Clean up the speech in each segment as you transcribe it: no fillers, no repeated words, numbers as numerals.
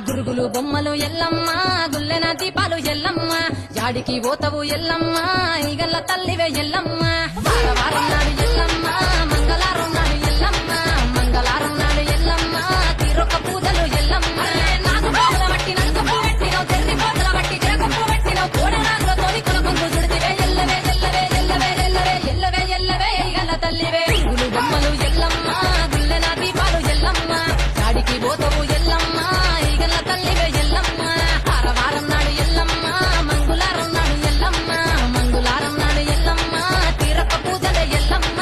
గురుగులు బొమ్మలు ఎల్లమ్మ గుల్లెన దీపాలు ఎల్లమ్మ జాడికి పోతవు ఎల్లమ్మ ఈగల్ల తల్లివే ఎల్లమ్మ వారం నాడు ఎల్లమ్మ మంగళారం నాడు ఎల్లమ్మ మంగళారం నాడు ఎల్లమ్మ తీరొక్క పూజలు ఎల్లమ్మ నాకు పోగల బట్టి నలుగు పెట్టినవు తెల్లి పోతల బట్టి జగప్పు పెట్టినవు కోడనాగుల తోని కొలకొంగు చుడితివే ఎల్లవే ఎల్లవే ఎల్లవే ఎల్లవే ఎల్లవే ఎల్లవే ఈగల్ల తల్లివే గురుగులు బొమ్మలు ఎల్లమ్మ గుల్లెన దీపాలు ఎల్లమ్మ జాడికి పోతవు ఎల్లమ్మ ఈగల్ల తల్లివే ఎల్లమ్మ వారం నాడు ఎల్లమ్మ మంగళారం నాడు ఎల్లమ్మ మంగళారం నాడు ఎల్లమ్మ తీరొక్క పూజలే ఎల్లమ్మ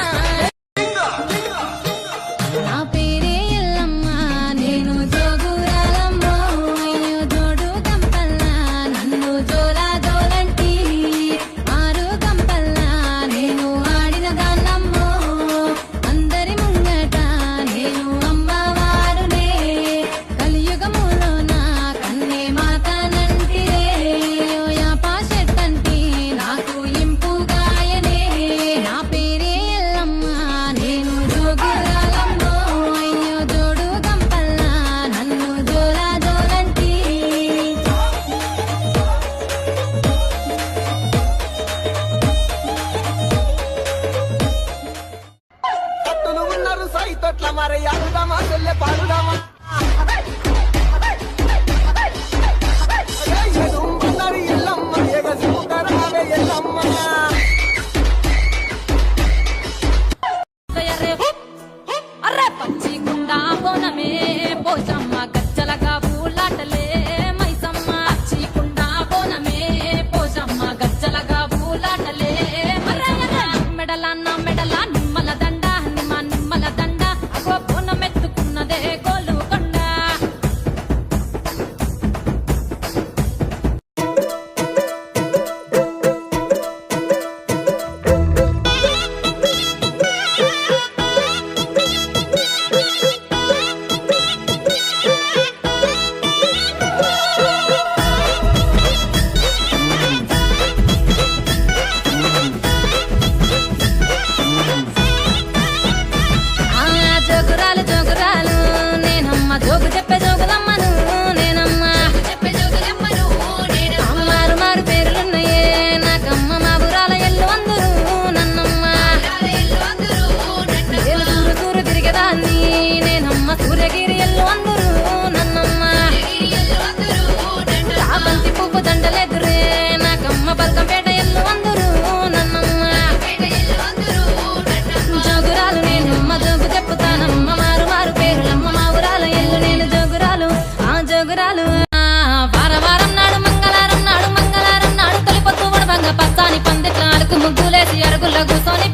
నా పేరే ఎల్లమ్మ నేను జోగురాలమ్మో అయ్యో జోడు గంపల్లా నన్ను జోలా జోలంటి ఆరు గంపల్లా నేను ఆడిన దాన్నమ్మో అందరి ముంగట నేను అమ్మవారునే కలియుగములో నా కన్నే మాతనంటిరే యాపా చెట్టంటి నాకు ఇంపుగాయనే నా పేరే ఎల్లమ్మ నేను జోగురాలమ్మో అయ్యో జోడు గంపల్లా నన్ను జోలా జోలంటి పట్టులు ఉన్నారు సైతొట్ల మరి అడుదామా చెల్లె పాడుదామా ఎదుమ్మన్నారు ఎల్లమ్మ ఎగసిముందరావే ఎల్లమ్మ అర్రే పచ్చి గుండా బోనమే పోచమ్మ గచ్చలగా పూలాటలే మైసమ్మ పచ్చి గుండా బోనమే పోచమ్మ గచ్చలగా పూలాటలే మెడలన్న మెడల నిమ్మల దండ నిమ్మల దండ అగో బోనమెత్తుకున్నదే గోలుకొండ జోగురాలు జోగురాలు నేనమ్మ జోగు చెప్పే జోగులమ్మను నేనమ్మ మారు మారు పేర్లున్నాయే నాకమ్మ మా బురాల ఎల్లు అందరూ నన్నమ్మ నేను దూరు దూరు తిరిగేదాన్ని నేనమ్మ సూర్యగిరి ఎల్లు అందరూ నన్నమ్మ చాబంతి పువ్వు దండలెదురే నాకమ్మ బల్కంపేట ఎల్లు అందరూ నన్నమ్మ జోగురాలు నేనమ్మ జోగు చెప్పుతానమ్మ మారు మారు పేరులమ్మ మా ఊరాల ఎల్లు నేను జోగురాలు ఆ జోగురాలు వారం నాడు మంగళారం నాడు తొలి పొద్దు ఉడవంగ పచ్చాని పందిట్ల అడుగు ముగ్గులేసి అరుగుల్లో కూసోని